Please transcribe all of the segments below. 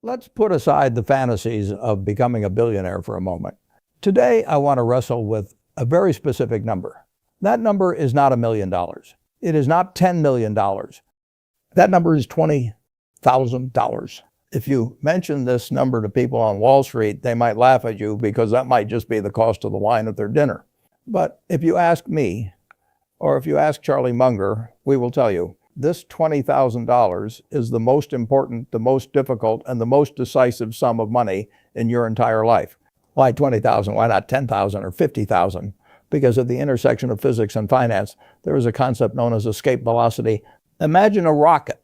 Let's put aside the fantasies of becoming a billionaire for a moment. Today, I want to wrestle with a very specific number. That number is not $1 million. It is not $10 million. That number is $20,000. If you mention this number to people on Wall Street, they might laugh at you because that might just be the cost of the wine at their dinner. But if you ask me, or if you ask Charlie Munger, we will tell you, this $20,000 is the most important, the most difficult, and the most decisive sum of money in your entire life. Why 20,000? Why not 10,000 or 50,000? Because at the intersection of physics and finance, there is a concept known as escape velocity. Imagine a rocket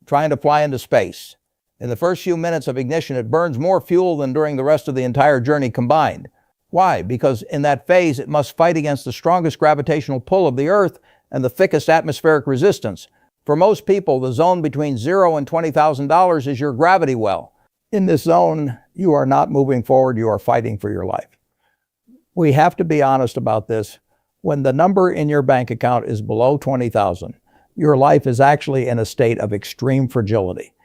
trying to fly into space. In the first few minutes of ignition, it burns more fuel than during the rest of the entire journey combined. Why? Because in that phase, it must fight against the strongest gravitational pull of the Earth and the thickest atmospheric resistance. For most people, the zone between $0 and $20,000 is your gravity well. In this zone, you are not moving forward, you are fighting for your life. We have to be honest about this. When the number in your bank account is below 20,000, your life is actually in a state of extreme fragility.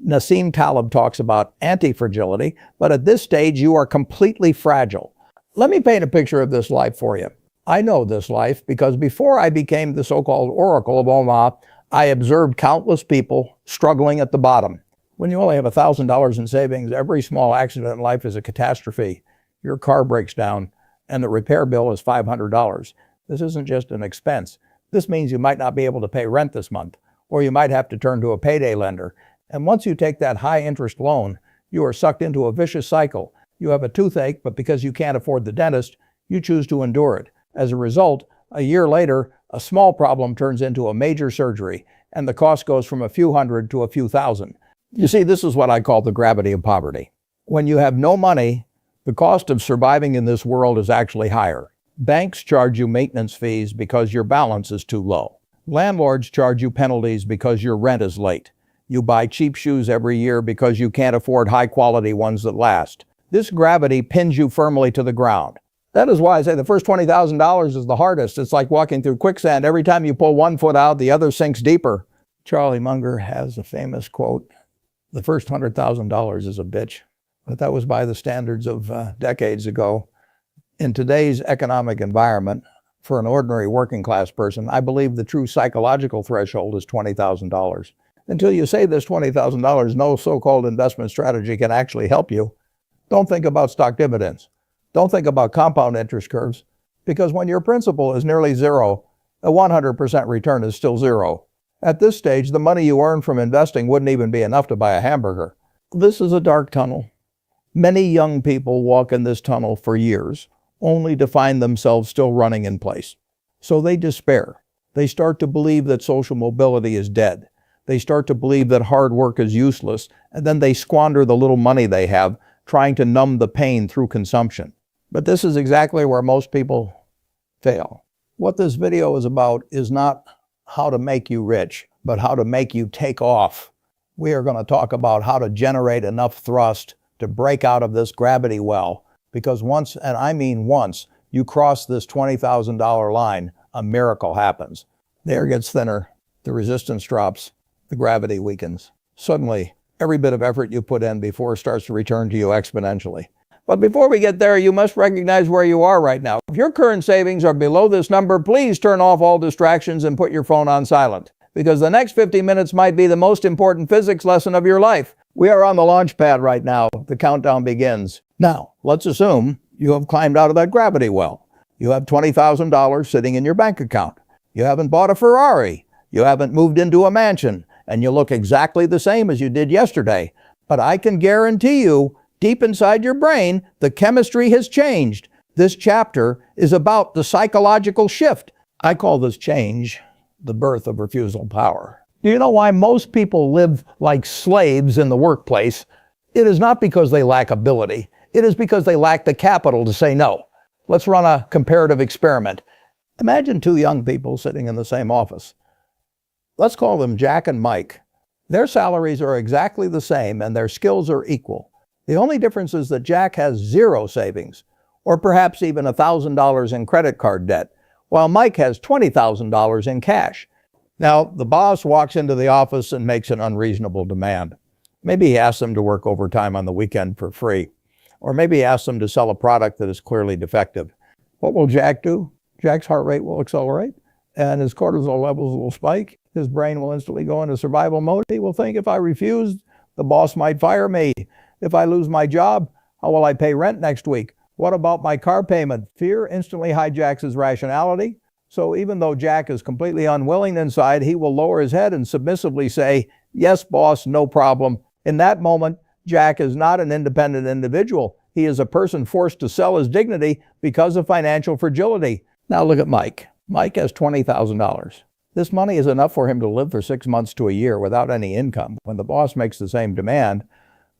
Nassim Taleb talks about anti-fragility, but at this stage, you are completely fragile. Let me paint a picture of this life for you. I know this life because before I became the so-called Oracle of Omaha, I observed countless people struggling at the bottom. When you only have $1,000 in savings, every small accident in life is a catastrophe. Your car breaks down and the repair bill is $500. This isn't just an expense. This means you might not be able to pay rent this month, or you might have to turn to a payday lender. And once you take that high-interest loan, you are sucked into a vicious cycle. You have a toothache, but because you can't afford the dentist, you choose to endure it. As a result, a year later, a small problem turns into a major surgery, and the cost goes from a few hundred to a few thousand. You see, this is what I call the gravity of poverty. When you have no money, the cost of surviving in this world is actually higher. Banks charge you maintenance fees because your balance is too low. Landlords charge you penalties because your rent is late. You buy cheap shoes every year because you can't afford high-quality ones that last. This gravity pins you firmly to the ground. That is why I say the first $20,000 is the hardest. It's like walking through quicksand. Every time you pull one foot out, the other sinks deeper. Charlie Munger has a famous quote, "The first $100,000 is a bitch." But that was by the standards of decades ago. In today's economic environment, for an ordinary working class person, I believe the true psychological threshold is $20,000. Until you say this $20,000, no so-called investment strategy can actually help you. Don't think about stock dividends. Don't think about compound interest curves, because when your principal is nearly zero, a 100% return is still zero. At this stage, the money you earn from investing wouldn't even be enough to buy a hamburger. This is a dark tunnel. Many young people walk in this tunnel for years, only to find themselves still running in place. So they despair. They start to believe that social mobility is dead. They start to believe that hard work is useless, and then they squander the little money they have, trying to numb the pain through consumption. But this is exactly where most people fail. What this video is about is not how to make you rich, but how to make you take off. We are going to talk about how to generate enough thrust to break out of this gravity well, because once, and I mean once, you cross this $20,000 line, a miracle happens. The air gets thinner, the resistance drops, the gravity weakens. Suddenly, every bit of effort you put in before starts to return to you exponentially. But before we get there, you must recognize where you are right now. If your current savings are below this number, please turn off all distractions and put your phone on silent, because the next 50 minutes might be the most important physics lesson of your life. We are on the launch pad right now. The countdown begins. Now, let's assume you have climbed out of that gravity well. You have $20,000 sitting in your bank account. You haven't bought a Ferrari. You haven't moved into a mansion. And you look exactly the same as you did yesterday. But I can guarantee you, deep inside your brain, the chemistry has changed. This chapter is about the psychological shift. I call this change the birth of refusal power. Do you know why most people live like slaves in the workplace? It is not because they lack ability. It is because they lack the capital to say no. Let's run a comparative experiment. Imagine two young people sitting in the same office. Let's call them Jack and Mike. Their salaries are exactly the same and their skills are equal. The only difference is that Jack has zero savings, or perhaps even $1,000 in credit card debt, while Mike has $20,000 in cash. Now, the boss walks into the office and makes an unreasonable demand. Maybe he asks them to work overtime on the weekend for free. Or maybe he asks them to sell a product that is clearly defective. What will Jack do? Jack's heart rate will accelerate and his cortisol levels will spike. His brain will instantly go into survival mode. He will think, if I refuse, the boss might fire me. If I lose my job, how will I pay rent next week? What about my car payment? Fear instantly hijacks his rationality. So even though Jack is completely unwilling inside, he will lower his head and submissively say, yes, boss, no problem. In that moment, Jack is not an independent individual. He is a person forced to sell his dignity because of financial fragility. Now look at Mike. Mike has $20,000. This money is enough for him to live for 6 months to a year without any income. When the boss makes the same demand,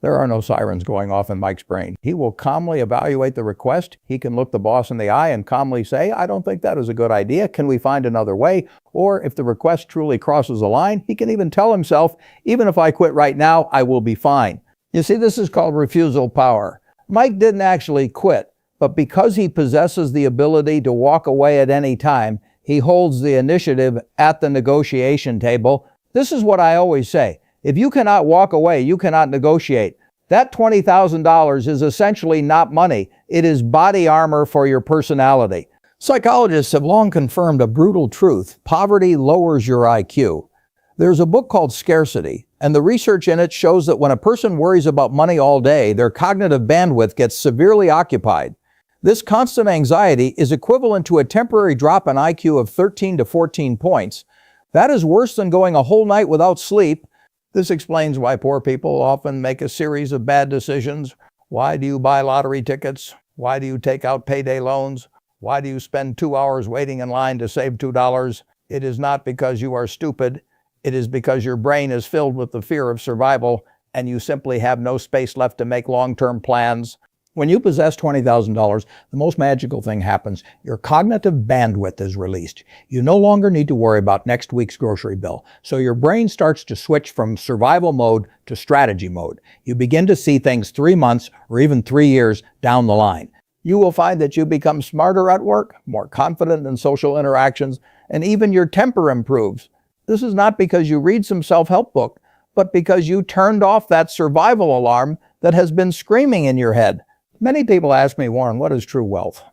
there are no sirens going off in Mike's brain. He will calmly evaluate the request. He can look the boss in the eye and calmly say, I don't think that is a good idea. Can we find another way? Or if the request truly crosses a line, he can even tell himself, even if I quit right now, I will be fine. You see, this is called refusal power. Mike didn't actually quit, but because he possesses the ability to walk away at any time, he holds the initiative at the negotiation table. This is what I always say. If you cannot walk away, you cannot negotiate. That $20,000 is essentially not money. It is body armor for your personality. Psychologists have long confirmed a brutal truth. Poverty lowers your IQ. There's a book called Scarcity, and the research in it shows that when a person worries about money all day, their cognitive bandwidth gets severely occupied. This constant anxiety is equivalent to a temporary drop in IQ of 13 to 14 points. That is worse than going a whole night without sleep. This explains why poor people often make a series of bad decisions. Why do you buy lottery tickets? Why do you take out payday loans? Why do you spend 2 hours waiting in line to save $2? It is not because you are stupid. It is because your brain is filled with the fear of survival and you simply have no space left to make long-term plans. When you possess $20,000, the most magical thing happens. Your cognitive bandwidth is released. You no longer need to worry about next week's grocery bill. So your brain starts to switch from survival mode to strategy mode. You begin to see things 3 months or even 3 years down the line. You will find that you become smarter at work, more confident in social interactions, and even your temper improves. This is not because you read some self-help book, but because you turned off that survival alarm that has been screaming in your head. Many people ask me, Warren, what is true wealth?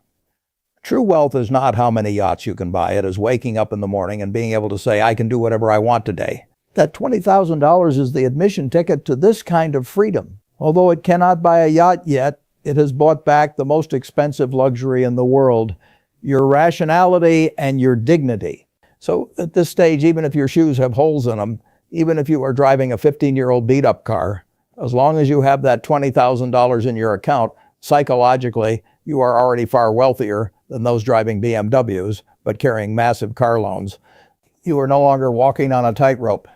True wealth is not how many yachts you can buy. It is waking up in the morning and being able to say, I can do whatever I want today. That $20,000 is the admission ticket to this kind of freedom. Although it cannot buy a yacht yet, it has bought back the most expensive luxury in the world, your rationality and your dignity. So at this stage, even if your shoes have holes in them, even if you are driving a 15-year-old beat-up car, as long as you have that $20,000 in your account, psychologically, you are already far wealthier than those driving BMWs, but carrying massive car loans. You are no longer walking on a tightrope.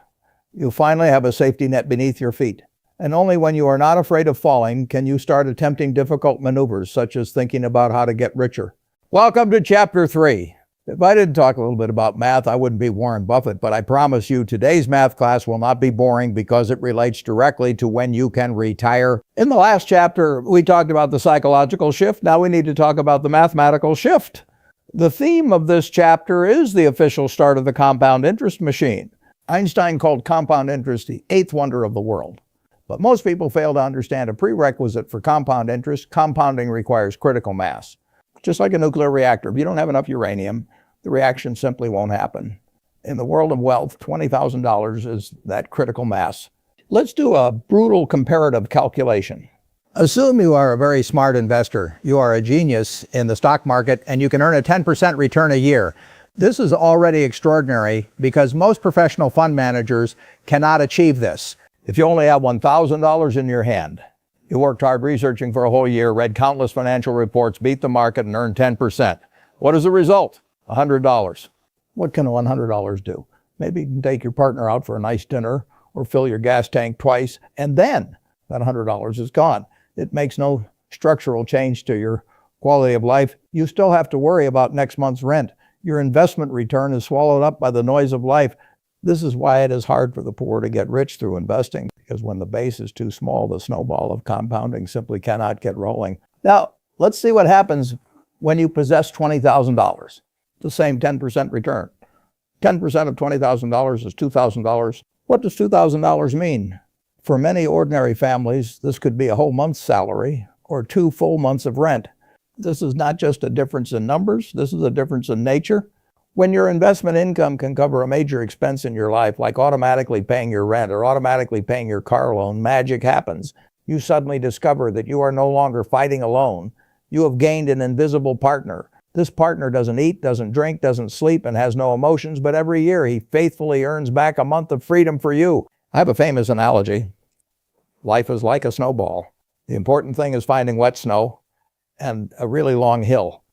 You finally have a safety net beneath your feet. And only when you are not afraid of falling can you start attempting difficult maneuvers, such as thinking about how to get richer. Welcome to Chapter 3. If I didn't talk a little bit about math, I wouldn't be Warren Buffett, but I promise you today's math class will not be boring because it relates directly to when you can retire. In the last chapter, we talked about the psychological shift. Now we need to talk about the mathematical shift. The theme of this chapter is the official start of the compound interest machine. Einstein called compound interest the eighth wonder of the world. But most people fail to understand a prerequisite for compound interest. Compounding requires critical mass. Just like a nuclear reactor, if you don't have enough uranium, the reaction simply won't happen. In the world of wealth, $20,000 is that critical mass. Let's do a brutal comparative calculation. Assume you are a very smart investor. You are a genius in the stock market and you can earn a 10% return a year. This is already extraordinary because most professional fund managers cannot achieve this. If you only have $1,000 in your hand, you worked hard researching for a whole year, read countless financial reports, beat the market, and earned 10%. What is the result? $100. What can $100 do? Maybe you can take your partner out for a nice dinner or fill your gas tank twice, and then that $100 is gone. It makes no structural change to your quality of life. You still have to worry about next month's rent. Your investment return is swallowed up by the noise of life. This is why it is hard for the poor to get rich through investing, because when the base is too small, the snowball of compounding simply cannot get rolling. Now, let's see what happens when you possess $20,000. The same 10% return. 10% of $20,000 is $2,000. What does $2,000 mean? For many ordinary families, this could be a whole month's salary or 2 full months of rent. This is not just a difference in numbers, this is a difference in nature. When your investment income can cover a major expense in your life, like automatically paying your rent or automatically paying your car loan, magic happens. You suddenly discover that you are no longer fighting alone. You have gained an invisible partner. This partner doesn't eat, doesn't drink, doesn't sleep, and has no emotions, but every year he faithfully earns back a month of freedom for you. I have a famous analogy. Life is like a snowball. The important thing is finding wet snow and a really long hill.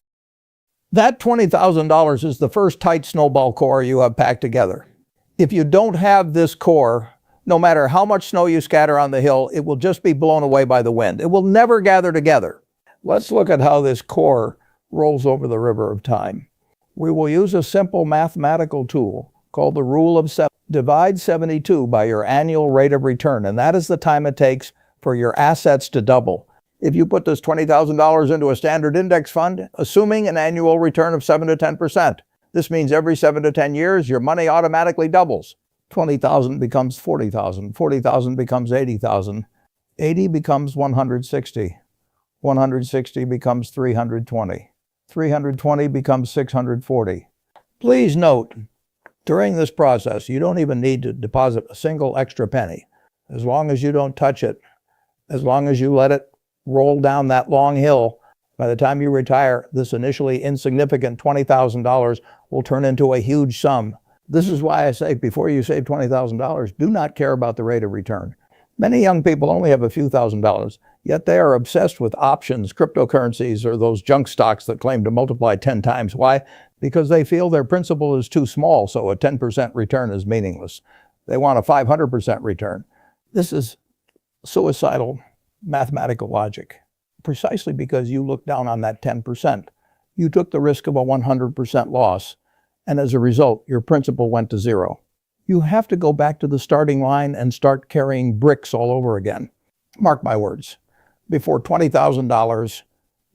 That $20,000 is the first tight snowball core you have packed together. If you don't have this core, no matter how much snow you scatter on the hill, it will just be blown away by the wind. It will never gather together. Let's look at how this core rolls over the river of time. We will use a simple mathematical tool called the rule of 7. Divide 72 by your annual rate of return, and that is the time it takes for your assets to double. If you put this $20,000 into a standard index fund, assuming an annual return of 7 to 10%, this means every 7 to 10 years, your money automatically doubles. 20,000 becomes 40,000, 40,000 becomes 80,000, 80 becomes 160, 160 becomes 320, 320 becomes 640. Please note, during this process, you don't even need to deposit a single extra penny. As long as you don't touch it, as long as you let it roll down that long hill, by the time you retire, this initially insignificant $20,000 will turn into a huge sum. This is why I say before you save $20,000, do not care about the rate of return. Many young people only have a few $1,000s, yet they are obsessed with options, cryptocurrencies, or those junk stocks that claim to multiply 10 times. Why? Because they feel their principal is too small, so a 10% return is meaningless. They want a 500% return. This is suicidal mathematical logic, precisely because you look down on that 10%. You took the risk of a 100% loss, and as a result, your principal went to zero. You have to go back to the starting line and start carrying bricks all over again. Mark my words, before $20,000,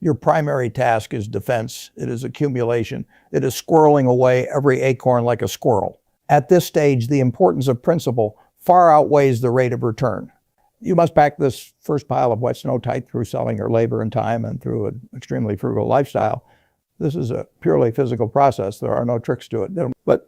your primary task is defense, it is accumulation, it is squirreling away every acorn like a squirrel. At this stage, the importance of principal far outweighs the rate of return. You must pack this first pile of wet snow tight through selling your labor and time and through an extremely frugal lifestyle. This is a purely physical process. There are no tricks to it. But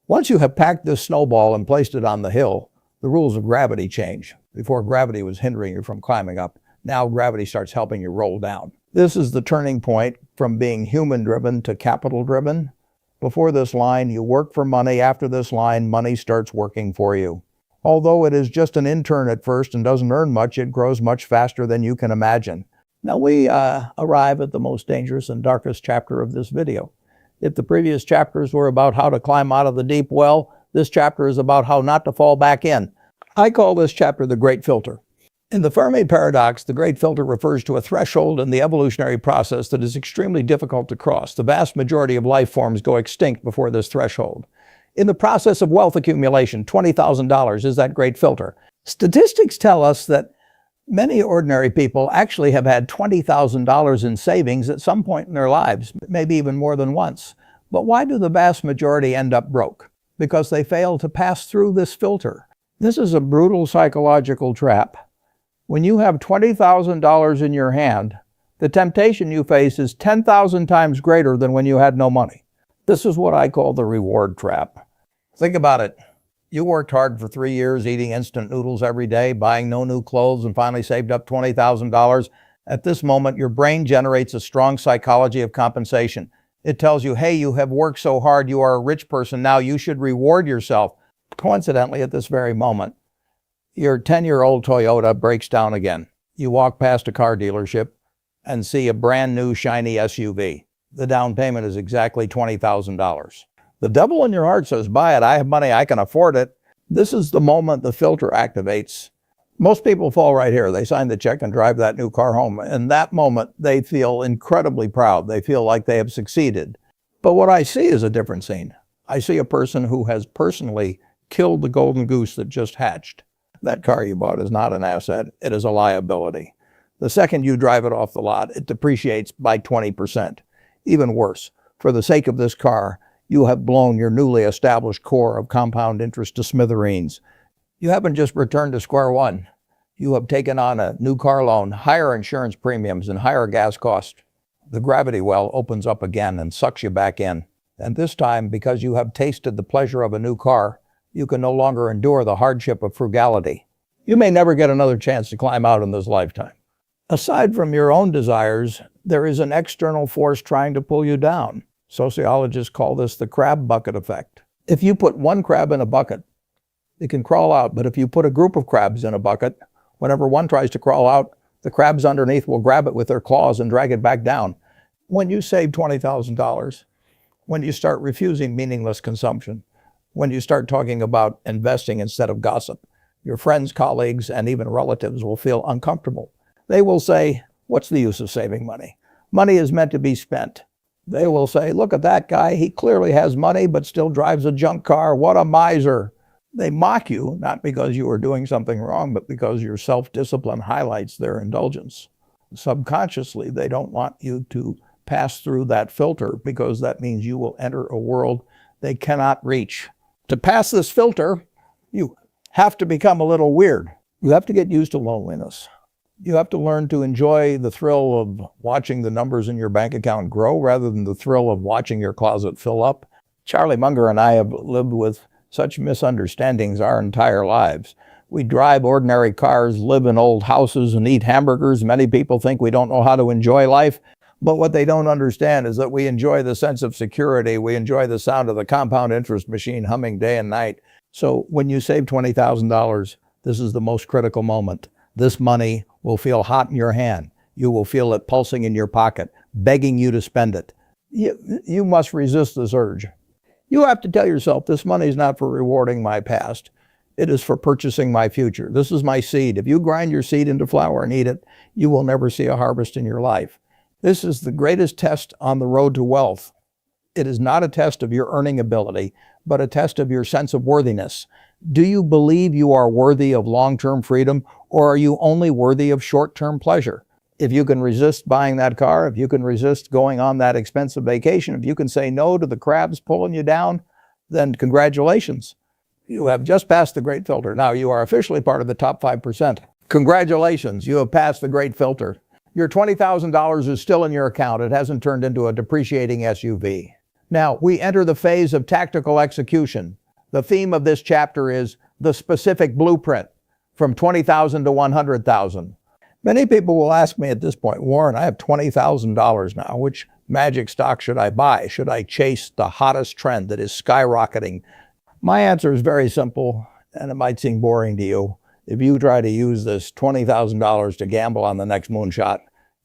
once you have packed this snowball and placed it on the hill, the rules of gravity change. Before, gravity was hindering you from climbing up. Now gravity starts helping you roll down. This is the turning point from being human-driven to capital-driven. Before this line, you work for money. After this line, money starts working for you. Although it is just an intern at first and doesn't earn much, it grows much faster than you can imagine. Now we arrive at the most dangerous and darkest chapter of this video. If the previous chapters were about how to climb out of the deep well, this chapter is about how not to fall back in. I call this chapter the Great Filter. In the Fermi paradox, the Great Filter refers to a threshold in the evolutionary process that is extremely difficult to cross. The vast majority of life forms go extinct before this threshold. In the process of wealth accumulation, $20,000 is that great filter. Statistics tell us that many ordinary people actually have had $20,000 in savings at some point in their lives, maybe even more than once. But why do the vast majority end up broke? Because they fail to pass through this filter. This is a brutal psychological trap. When you have $20,000 in your hand, the temptation you face is 10,000 times greater than when you had no money. This is what I call the reward trap. Think about it. You worked hard for 3 years eating instant noodles every day, buying no new clothes, and finally saved up $20,000. At this moment, your brain generates a strong psychology of compensation. It tells you, hey, you have worked so hard, you are a rich person now, you should reward yourself. Coincidentally, at this very moment, your 10-year-old Toyota breaks down again. You walk past a car dealership and see a brand new shiny SUV. The down payment is exactly $20,000. The devil in your heart says, buy it, I have money, I can afford it. This is the moment the filter activates. Most people fall right here. They sign the check and drive that new car home. In that moment, they feel incredibly proud. They feel like they have succeeded. But what I see is a different scene. I see a person who has personally killed the golden goose that just hatched. That car you bought is not an asset, it is a liability. The second you drive it off the lot, it depreciates by 20%. Even worse, for the sake of this car, you have blown your newly established core of compound interest to smithereens. You haven't just returned to square one. You have taken on a new car loan, higher insurance premiums, and higher gas costs. The gravity well opens up again and sucks you back in. And this time, because you have tasted the pleasure of a new car, you can no longer endure the hardship of frugality. You may never get another chance to climb out in this lifetime. Aside from your own desires, there is an external force trying to pull you down. Sociologists call this the crab bucket effect. If you put one crab in a bucket, it can crawl out, but if you put a group of crabs in a bucket, whenever one tries to crawl out, the crabs underneath will grab it with their claws and drag it back down. When you save $20,000, when you start refusing meaningless consumption, when you start talking about investing instead of gossip, your friends, colleagues, and even relatives will feel uncomfortable. They will say, what's the use of saving money? Money is meant to be spent. They will say, look at that guy. He clearly has money, but still drives a junk car. What a miser. They mock you, not because you are doing something wrong, but because your self-discipline highlights their indulgence. Subconsciously, they don't want you to pass through that filter because that means you will enter a world they cannot reach. To pass this filter, you have to become a little weird. You have to get used to loneliness. You have to learn to enjoy the thrill of watching the numbers in your bank account grow rather than the thrill of watching your closet fill up. Charlie Munger and I have lived with such misunderstandings our entire lives. We drive ordinary cars, live in old houses, and eat hamburgers. Many people think we don't know how to enjoy life. But what they don't understand is that we enjoy the sense of security. We enjoy the sound of the compound interest machine humming day and night. So when you save $20,000, this is the most critical moment. This money will feel hot in your hand. You will feel it pulsing in your pocket, begging you to spend it. You must resist this urge. You have to tell yourself, this money is not for rewarding my past. It is for purchasing my future. This is my seed. If you grind your seed into flour and eat it, you will never see a harvest in your life. This is the greatest test on the road to wealth. It is not a test of your earning ability, but a test of your sense of worthiness. Do you believe you are worthy of long-term freedom, or are you only worthy of short-term pleasure? If you can resist buying that car, if you can resist going on that expensive vacation, if you can say no to the crabs pulling you down, then congratulations. You have just passed the great filter. Now you are officially part of the top 5%. Congratulations, you have passed the great filter. Your $20,000 is still in your account. It hasn't turned into a depreciating SUV. Now, we enter the phase of tactical execution. The theme of this chapter is the specific blueprint from 20,000 to 100,000. Many people will ask me at this point, Warren, I have $20,000 now. Which magic stock should I buy? Should I chase the hottest trend that is skyrocketing? My answer is very simple, and it might seem boring to you. If you try to use this $20,000 to gamble on the next moonshot,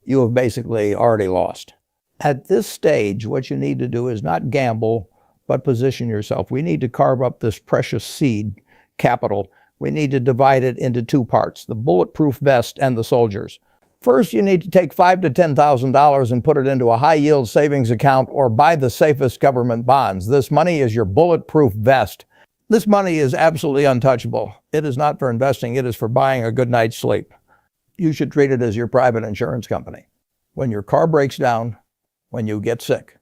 you have basically already lost. At this stage, what you need to do is not gamble, but position yourself. We need to carve up this precious seed capital. We need to divide it into two parts, the bulletproof vest and the soldiers. First, you need to take $5,000 to $10,000 and put it into a high-yield savings account or buy the safest government bonds. This money is your bulletproof vest. This money is absolutely untouchable. It is not for investing. It is for buying a good night's sleep. You should treat it as your private insurance company. When your car breaks down, when you get sick,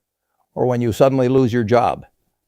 or when you suddenly lose your job,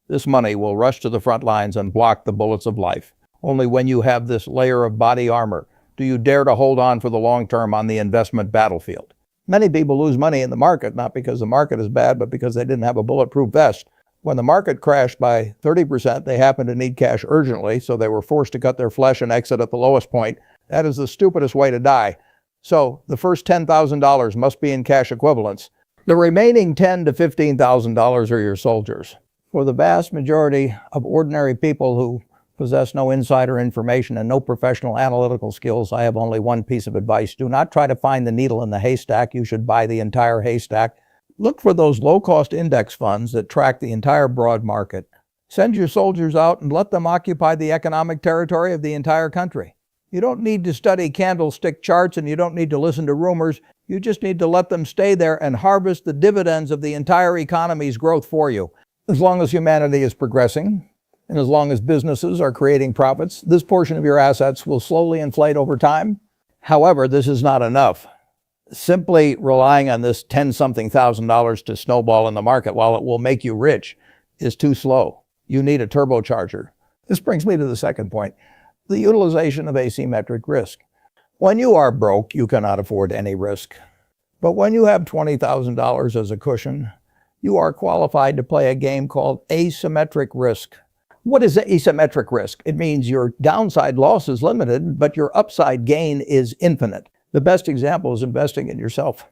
this money will rush to the front lines and block the bullets of life. Only when you have this layer of body armor do you dare to hold on for the long term on the investment battlefield. Many people lose money in the market, not because the market is bad, but because they didn't have a bulletproof vest. When the market crashed by 30%, they happened to need cash urgently, so they were forced to cut their flesh and exit at the lowest point. That is the stupidest way to die. So the first $10,000 must be in cash equivalents. The remaining $10,000 to $15,000 are your soldiers. For the vast majority of ordinary people who possess no insider information and no professional analytical skills, I have only one piece of advice. Do not try to find the needle in the haystack. You should buy the entire haystack. Look for those low-cost index funds that track the entire broad market. Send your soldiers out and let them occupy the economic territory of the entire country. You don't need to study candlestick charts and you don't need to listen to rumors. You just need to let them stay there and harvest the dividends of the entire economy's growth for you. As long as humanity is progressing, and as long as businesses are creating profits, this portion of your assets will slowly inflate over time. However, this is not enough. Simply relying on this $10-something thousand to snowball in the market, while it will make you rich, is too slow. You need a turbocharger. This brings me to the second point. the utilization of asymmetric risk. When you are broke, you cannot afford any risk. But when you have $20,000 as a cushion, you are qualified to play a game called asymmetric risk. What is asymmetric risk? It means your downside loss is limited, but your upside gain is infinite. The best example is investing in yourself.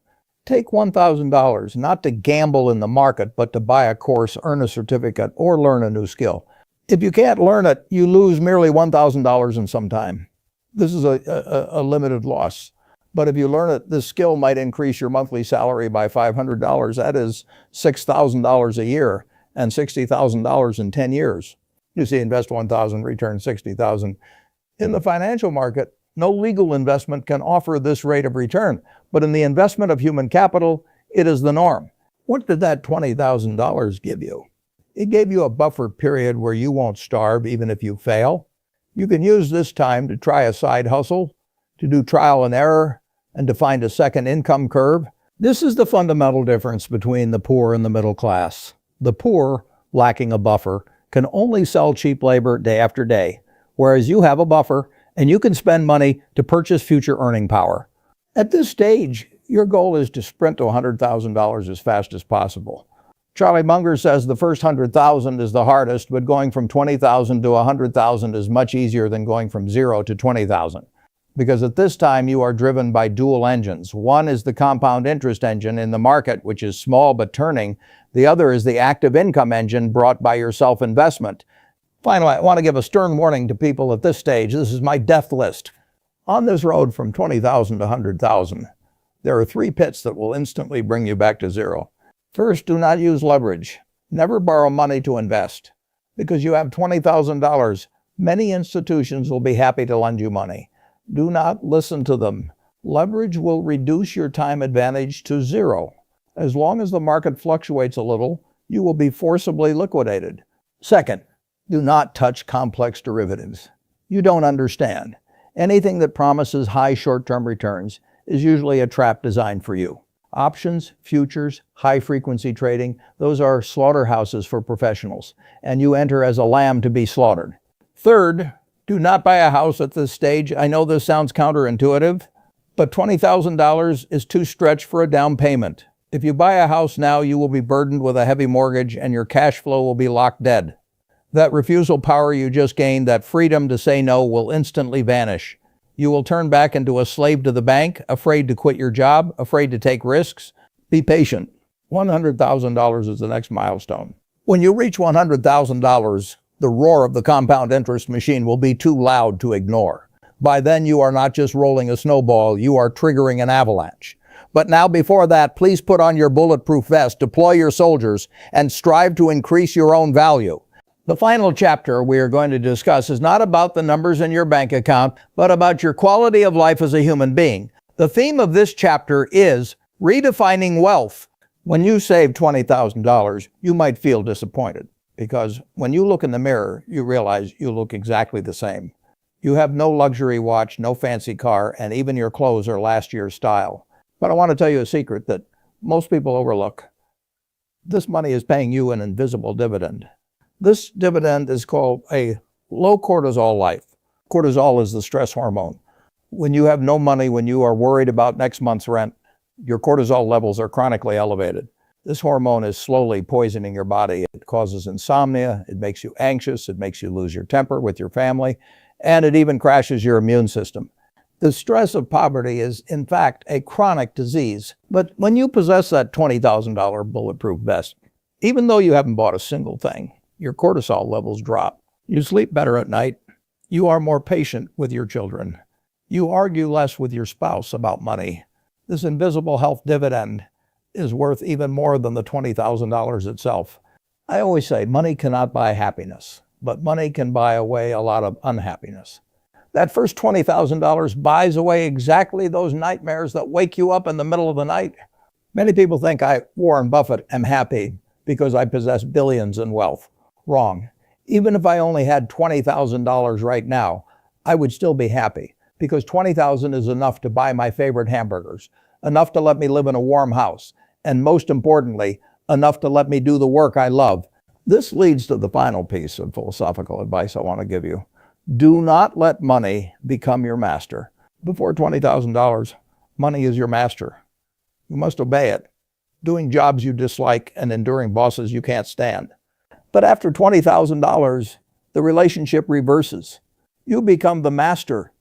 Take $1,000, not to gamble in the market, but to buy a course, earn a certificate, or learn a new skill. If you can't learn it, you lose merely $1,000 in some time. This is a limited loss. But if you learn it, this skill might increase your monthly salary by $500. That is $6,000 a year and $60,000 in 10 years. You see, invest $1,000, return $60,000. In the financial market, no legal investment can offer this rate of return. But in the investment of human capital, it is the norm. What did that $20,000 give you? It gave you a buffer period where you won't starve even if you fail. You can use this time to try a side hustle, to do trial and error, and to find a second income curve. This is the fundamental difference between the poor and the middle class. The poor, lacking a buffer, can only sell cheap labor day after day, whereas you have a buffer and you can spend money to purchase future earning power. At this stage, your goal is to sprint to $100,000 as fast as possible. Charlie Munger says the first 100,000 is the hardest, but going from 20,000 to 100,000 is much easier than going from 0 to 20,000. Because at this time you are driven by dual engines. One is the compound interest engine in the market, which is small but turning. The other is the active income engine brought by your self-investment. Finally, I want to give a stern warning to people at this stage. This is my death list. On this road from 20,000 to 100,000, there are 3 pits that will instantly bring you back to 0. First, do not use leverage. Never borrow money to invest. Because you have $20,000, many institutions will be happy to lend you money. Do not listen to them. Leverage will reduce your time advantage to 0. As long as the market fluctuates a little, you will be forcibly liquidated. Second, do not touch complex derivatives. You don't understand. Anything that promises high short-term returns is usually a trap designed for you. Options, futures, high-frequency trading, those are slaughterhouses for professionals, and you enter as a lamb to be slaughtered. Third, do not buy a house at this stage. I know this sounds counterintuitive, but $20,000 is too stretched for a down payment. If you buy a house now, you will be burdened with a heavy mortgage and your cash flow will be locked dead. That refusal power you just gained, that freedom to say no, will instantly vanish. You will turn back into a slave to the bank, afraid to quit your job, afraid to take risks. Be patient. $100,000 is the next milestone. When you reach $100,000, the roar of the compound interest machine will be too loud to ignore. By then, you are not just rolling a snowball, you are triggering an avalanche. But now, before that, please put on your bulletproof vest, deploy your soldiers, and strive to increase your own value. The final chapter we are going to discuss is not about the numbers in your bank account, but about your quality of life as a human being. The theme of this chapter is redefining wealth. When you save $20,000, you might feel disappointed, because when you look in the mirror, you realize you look exactly the same. You have no luxury watch, no fancy car, and even your clothes are last year's style. But I want to tell you a secret that most people overlook. This money is paying you an invisible dividend. This dividend is called a low cortisol life. Cortisol is the stress hormone. When you have no money, when you are worried about next month's rent, your cortisol levels are chronically elevated. This hormone is slowly poisoning your body. It causes insomnia, it makes you anxious, it makes you lose your temper with your family, and it even crashes your immune system. The stress of poverty is, in fact, a chronic disease. But when you possess that $20,000 bulletproof vest, even though you haven't bought a single thing, your cortisol levels drop. You sleep better at night. You are more patient with your children. You argue less with your spouse about money. This invisible health dividend is worth even more than the $20,000 itself. I always say money cannot buy happiness, but money can buy away a lot of unhappiness. That first $20,000 buys away exactly those nightmares that wake you up in the middle of the night. Many people think I, Warren Buffett, am happy because I possess billions in wealth. Wrong. Even if I only had $20,000 right now, I would still be happy, because $20,000 is enough to buy my favorite hamburgers, enough to let me live in a warm house, and most importantly, enough to let me do the work I love. This leads to the final piece of philosophical advice I want to give you. Do not let money become your master. Before $20,000, money is your master. You must obey it, doing jobs you dislike and enduring bosses you can't stand. But after $20,000, the relationship reverses. You become the master,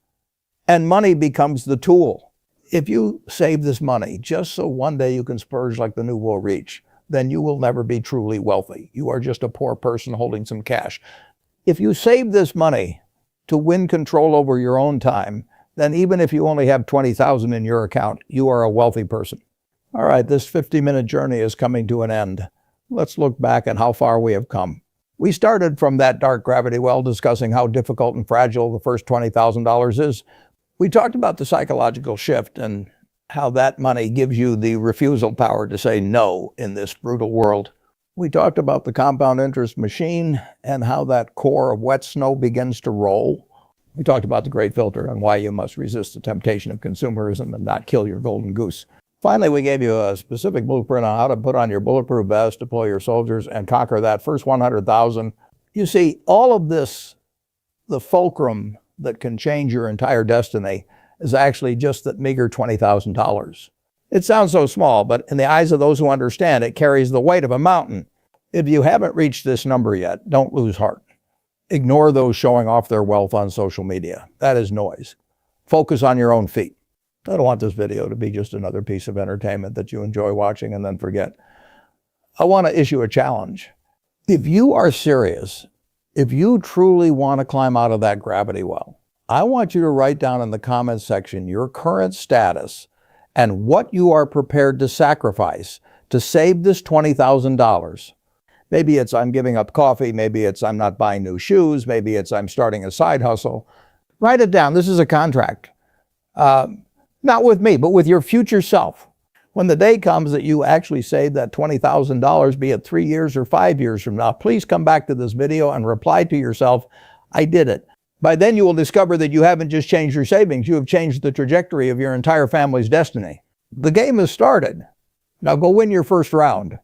and money becomes the tool. If you save this money just so one day you can splurge like the nouveau riche, then you will never be truly wealthy. You are just a poor person holding some cash. If you save this money to win control over your own time, then even if you only have $20,000 in your account, you are a wealthy person. All right, this 50-minute journey is coming to an end. Let's look back at how far we have come. We started from that dark gravity well discussing how difficult and fragile the first $20,000 is. We talked about the psychological shift and how that money gives you the refusal power to say no in this brutal world. We talked about the compound interest machine and how that core of wet snow begins to roll. We talked about the great filter and why you must resist the temptation of consumerism and not kill your golden goose. Finally, we gave you a specific blueprint on how to put on your bulletproof vest, deploy your soldiers, and conquer that first 100,000. You see, all of this, the fulcrum that can change your entire destiny, is actually just that meager $20,000. It sounds so small, but in the eyes of those who understand, it carries the weight of a mountain. If you haven't reached this number yet, don't lose heart. Ignore those showing off their wealth on social media. That is noise. Focus on your own feet. I don't want this video to be just another piece of entertainment that you enjoy watching and then forget. I want to issue a challenge. If you are serious, if you truly want to climb out of that gravity well, I want you to write down in the comments section your current status and what you are prepared to sacrifice to save this $20,000. Maybe it's I'm giving up coffee, maybe it's I'm not buying new shoes, maybe it's I'm starting a side hustle. Write it down. This is a contract. Not with me, but with your future self. When the day comes that you actually save that $20,000, be it 3 years or 5 years from now, please come back to this video and reply to yourself, I did it. By then you will discover that you haven't just changed your savings, you have changed the trajectory of your entire family's destiny. The game has started. Now go win your first round.